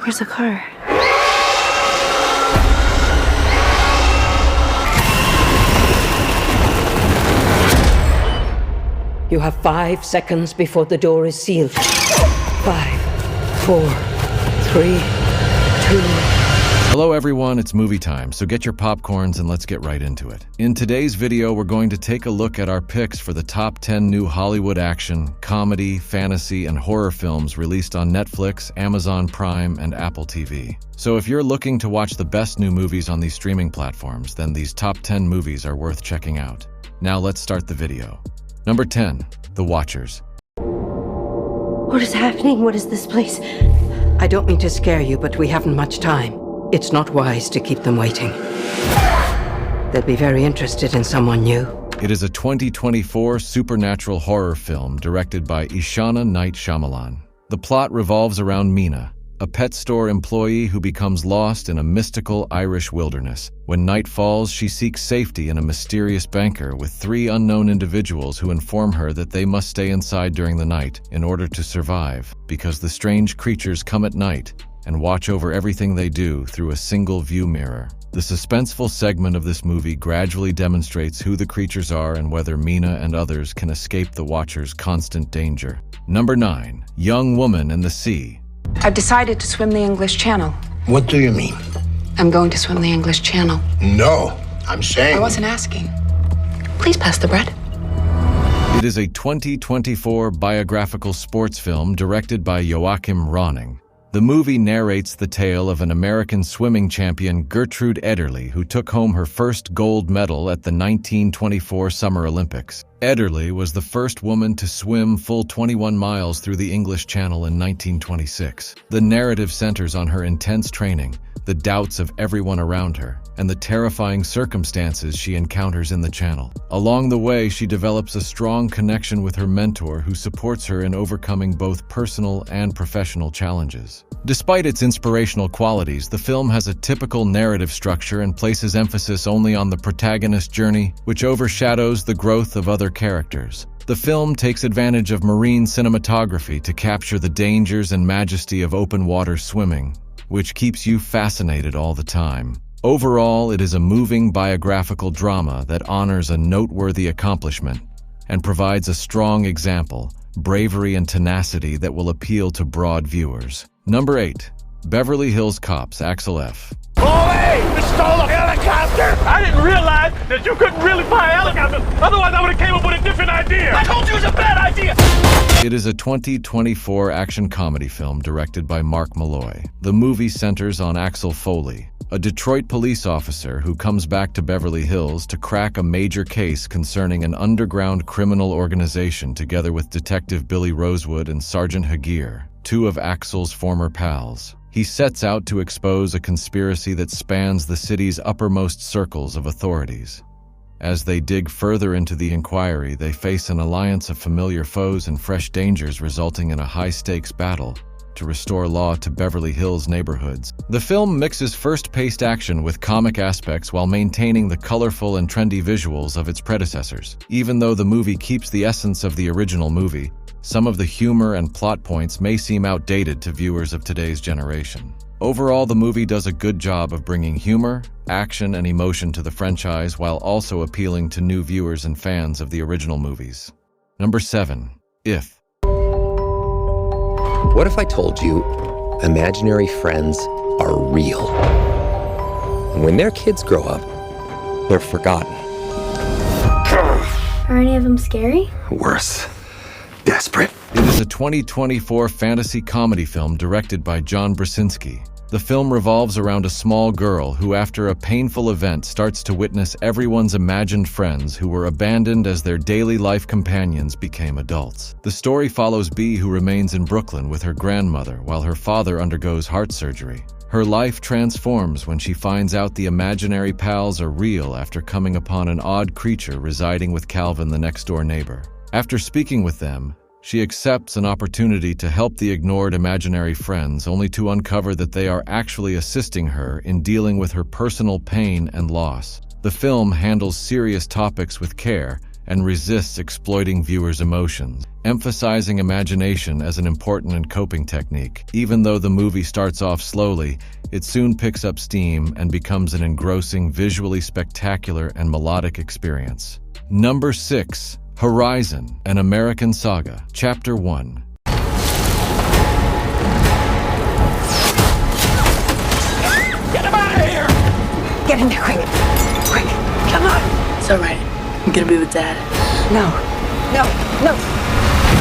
Where's the car? You have 5 seconds before the door is sealed. 5, 4, 3, 2... Hello everyone, it's movie time, so get your popcorns and let's get right into it. In today's video, we're going to take a look at our picks for the top 10 new Hollywood action, comedy, fantasy, and horror films released on Netflix, Amazon Prime, and Apple TV. So if you're looking to watch the best new movies on these streaming platforms, then these top 10 movies are worth checking out. Now let's start the video. Number 10, The Watchers. What is happening? What is this place? I don't mean to scare you, but we haven't much time. It's not wise to keep them waiting. They'll be very interested in someone new. It is a 2024 supernatural horror film directed by Ishana Night Shyamalan. The plot revolves around Mina, a pet store employee who becomes lost in a mystical Irish wilderness. When night falls, she seeks safety in a mysterious bunker with 3 unknown individuals who inform her that they must stay inside during the night in order to survive, because the strange creatures come at night and watch over everything they do through a single view mirror. The suspenseful segment of this movie gradually demonstrates who the creatures are and whether Mina and others can escape the Watcher's constant danger. Number 9, Young Woman in the Sea. I've decided to swim the English Channel. What do you mean? I'm going to swim the English Channel. No, I'm saying... I wasn't asking. Please pass the bread. It is a 2024 biographical sports film directed by Joachim Ronning. The movie narrates the tale of an American swimming champion, Gertrude Ederle, who took home her first gold medal at the 1924 Summer Olympics. Ederle was the first woman to swim full 21 miles through the English Channel in 1926. The narrative centers on her intense training, the doubts of everyone around her, and the terrifying circumstances she encounters in the channel. Along the way, she develops a strong connection with her mentor who supports her in overcoming both personal and professional challenges. Despite its inspirational qualities, the film has a typical narrative structure and places emphasis only on the protagonist's journey, which overshadows the growth of other characters. The film takes advantage of marine cinematography to capture the dangers and majesty of open water swimming, which keeps you fascinated all the time. Overall, it is a moving biographical drama that honors a noteworthy accomplishment and provides a strong example, bravery and tenacity that will appeal to broad viewers. Number 8, Beverly Hills Cop's Axel F. Oh, hey! We stole a helicopter! I didn't realize that you couldn't really fly helicopters. Otherwise, I would have came up with a different idea. I told you it was a bad idea! It is a 2024 action comedy film directed by Mark Malloy. The movie centers on Axel Foley, a Detroit police officer who comes back to Beverly Hills to crack a major case concerning an underground criminal organization together with Detective Billy Rosewood and Sergeant Hageer, 2 of Axel's former pals. He sets out to expose a conspiracy that spans the city's uppermost circles of authorities. As they dig further into the inquiry, they face an alliance of familiar foes and fresh dangers, resulting in a high-stakes battle to restore law to Beverly Hills neighborhoods. The film mixes fast-paced action with comic aspects while maintaining the colorful and trendy visuals of its predecessors. Even though the movie keeps the essence of the original movie, some of the humor and plot points may seem outdated to viewers of today's generation. Overall, the movie does a good job of bringing humor, action, and emotion to the franchise while also appealing to new viewers and fans of the original movies. Number 7, If. What if I told you imaginary friends are real? And when their kids grow up, they're forgotten. Are any of them scary? Worse. Desperate. It is a 2024 fantasy comedy film directed by John Krasinski. The film revolves around a small girl who, after a painful event, starts to witness everyone's imagined friends who were abandoned as their daily life companions became adults. The story follows Bee, who remains in Brooklyn with her grandmother while her father undergoes heart surgery. Her life transforms when she finds out the imaginary pals are real after coming upon an odd creature residing with Calvin, the next-door neighbor. After speaking with them, she accepts an opportunity to help the ignored imaginary friends, only to uncover that they are actually assisting her in dealing with her personal pain and loss. The film handles serious topics with care and resists exploiting viewers' emotions, emphasizing imagination as an important and coping technique. Even though the movie starts off slowly, it soon picks up steam and becomes an engrossing, visually spectacular and melodic experience. Number 6. Horizon, an American Saga, Chapter 1. Get him out of here! Get in there, quick! Quick! Come on! It's all right. I'm gonna be with Dad. No. No. No.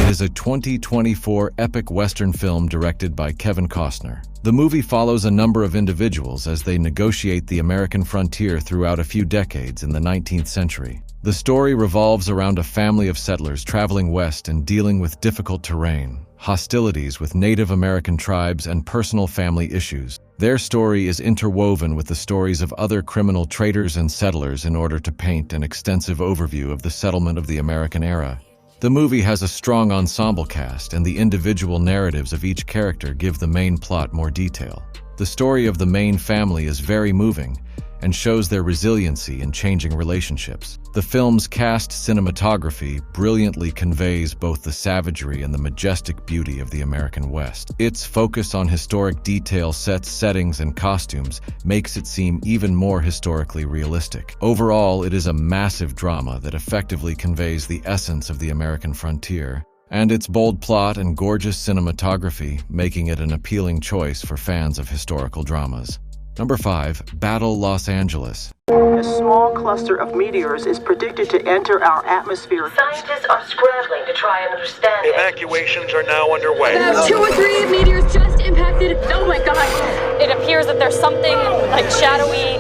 It is a 2024 epic Western film directed by Kevin Costner. The movie follows a number of individuals as they negotiate the American frontier throughout a few decades in the 19th century. The story revolves around a family of settlers traveling west and dealing with difficult terrain, hostilities with Native American tribes, and personal family issues. Their story is interwoven with the stories of other criminal traders and settlers in order to paint an extensive overview of the settlement of the American era. The movie has a strong ensemble cast, and the individual narratives of each character give the main plot more detail. The story of the main family is very moving and shows their resiliency in changing relationships. The film's cast cinematography brilliantly conveys both the savagery and the majestic beauty of the American West. Its focus on historic detail, sets, settings, and costumes makes it seem even more historically realistic. Overall, it is a massive drama that effectively conveys the essence of the American frontier, and its bold plot and gorgeous cinematography making it an appealing choice for fans of historical dramas. Number 5. Battle Los Angeles. A small cluster of meteors is predicted to enter our atmosphere. Scientists are scrambling to try and understand it. Evacuations are now underway. About 2 or 3 meteors just impacted. Oh my god. It appears that there's something like shadowy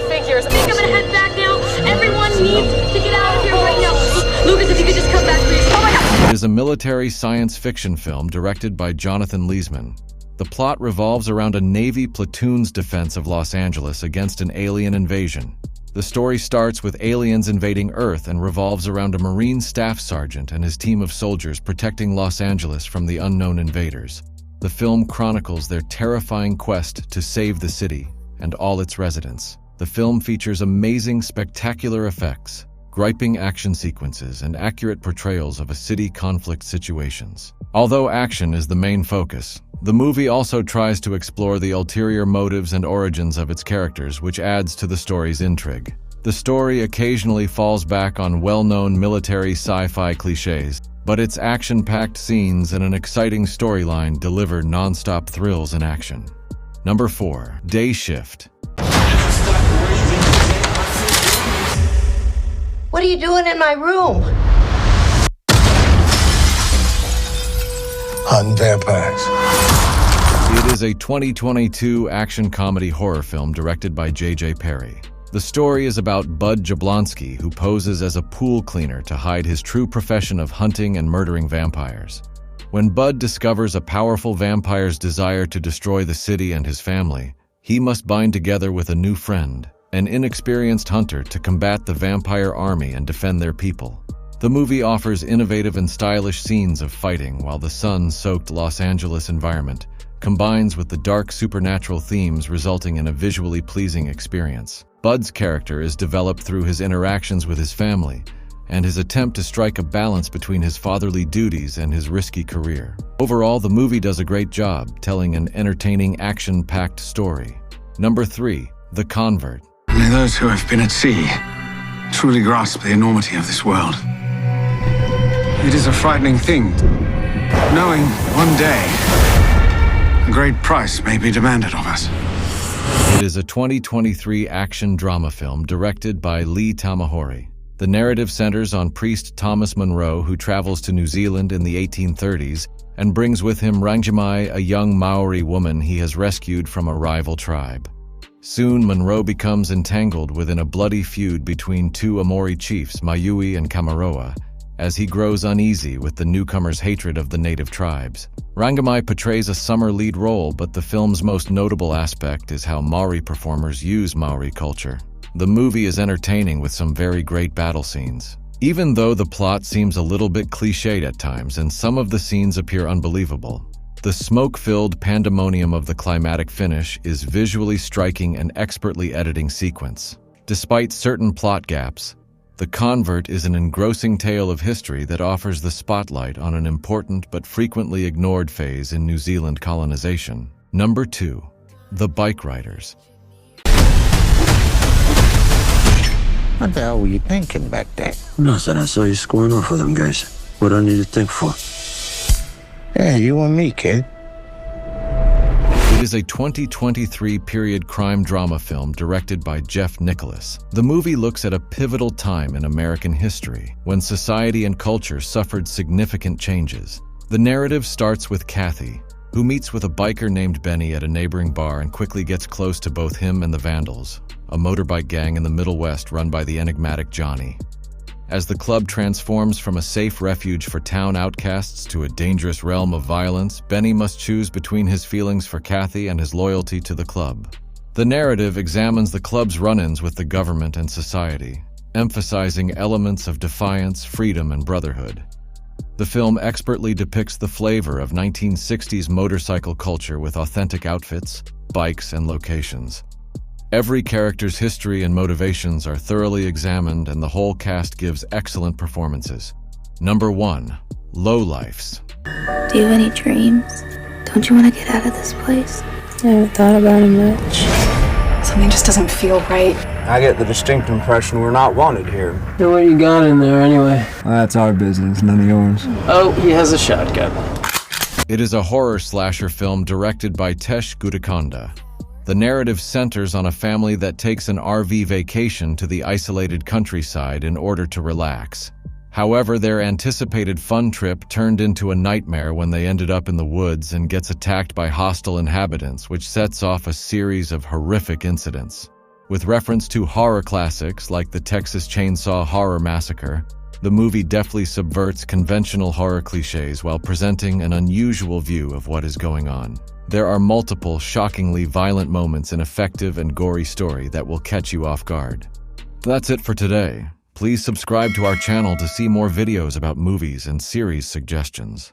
figures. I think I'm gonna head back now. Everyone needs to get out of here right now. Lucas, if you could just come back, please. Oh my god. It is a military science fiction film directed by Jonathan Leesman. The plot revolves around a Navy platoon's defense of Los Angeles against an alien invasion. The story starts with aliens invading Earth and revolves around a Marine staff sergeant and his team of soldiers protecting Los Angeles from the unknown invaders. The film chronicles their terrifying quest to save the city and all its residents. The film features amazing, spectacular effects, griping action sequences, and accurate portrayals of a city conflict situations. Although action is the main focus, the movie also tries to explore the ulterior motives and origins of its characters, which adds to the story's intrigue. The story occasionally falls back on well-known military sci-fi cliches, but its action-packed scenes and an exciting storyline deliver non-stop thrills and action. Number 4. Day Shift. What are you doing in my room? Hunting vampires. It is a 2022 action comedy horror film directed by J.J. Perry. The story is about Bud Jablonski, who poses as a pool cleaner to hide his true profession of hunting and murdering vampires. When Bud discovers a powerful vampire's desire to destroy the city and his family, he must bind together with a new friend, an inexperienced hunter, to combat the vampire army and defend their people. The movie offers innovative and stylish scenes of fighting, while the sun-soaked Los Angeles environment combines with the dark supernatural themes, resulting in a visually pleasing experience. Bud's character is developed through his interactions with his family and his attempt to strike a balance between his fatherly duties and his risky career. Overall, the movie does a great job telling an entertaining, action-packed story. Number 3. The Convert. Only those who have been at sea truly grasp the enormity of this world. It is a frightening thing, knowing one day a great price may be demanded of us. It is a 2023 action drama film directed by Lee Tamahori. The narrative centers on priest Thomas Munro, who travels to New Zealand in the 1830s and brings with him Rangjamai, a young Maori woman he has rescued from a rival tribe. Soon, Munro becomes entangled within a bloody feud between two Amori chiefs, Mayui and Kamaroa, as he grows uneasy with the newcomer's hatred of the native tribes. Rangamai portrays a summer lead role, but the film's most notable aspect is how Maori performers use Maori culture. The movie is entertaining with some very great battle scenes. Even though the plot seems a little bit cliched at times and some of the scenes appear unbelievable, the smoke-filled pandemonium of the climatic finish is visually striking and expertly editing sequence. Despite certain plot gaps, The Convert is an engrossing tale of history that offers the spotlight on an important but frequently ignored phase in New Zealand colonization. Number 2. The Bike Riders. What the hell were you thinking back there? Nothing. I saw you squaring off with them guys. What do I need to think for? Yeah, you and me, kid. It is a 2023 period crime drama film directed by Jeff Nicholas. The movie looks at a pivotal time in American history, when society and culture suffered significant changes. The narrative starts with Kathy, who meets with a biker named Benny at a neighboring bar and quickly gets close to both him and the Vandals, a motorbike gang in the Middle West run by the enigmatic Johnny. As the club transforms from a safe refuge for town outcasts to a dangerous realm of violence, Benny must choose between his feelings for Kathy and his loyalty to the club. The narrative examines the club's run-ins with the government and society, emphasizing elements of defiance, freedom, and brotherhood. The film expertly depicts the flavor of 1960s motorcycle culture with authentic outfits, bikes, and locations. Every character's history and motivations are thoroughly examined, and the whole cast gives excellent performances. Number 1. Lowlifes. Do you have any dreams? Don't you want to get out of this place? I haven't thought about it much. Something just doesn't feel right. I get the distinct impression we're not wanted here. So what you got in there anyway? Well, that's our business, none of yours. Oh, he has a shotgun. It is a horror slasher film directed by Tesh Gutakonda. The narrative centers on a family that takes an RV vacation to the isolated countryside in order to relax. However, their anticipated fun trip turned into a nightmare when they ended up in the woods and gets attacked by hostile inhabitants, which sets off a series of horrific incidents. With reference to horror classics like the Texas Chainsaw Horror Massacre, the movie deftly subverts conventional horror cliches while presenting an unusual view of what is going on. There are multiple, shockingly violent moments in effective and gory story that will catch you off guard. That's it for today. Please subscribe to our channel to see more videos about movies and series suggestions.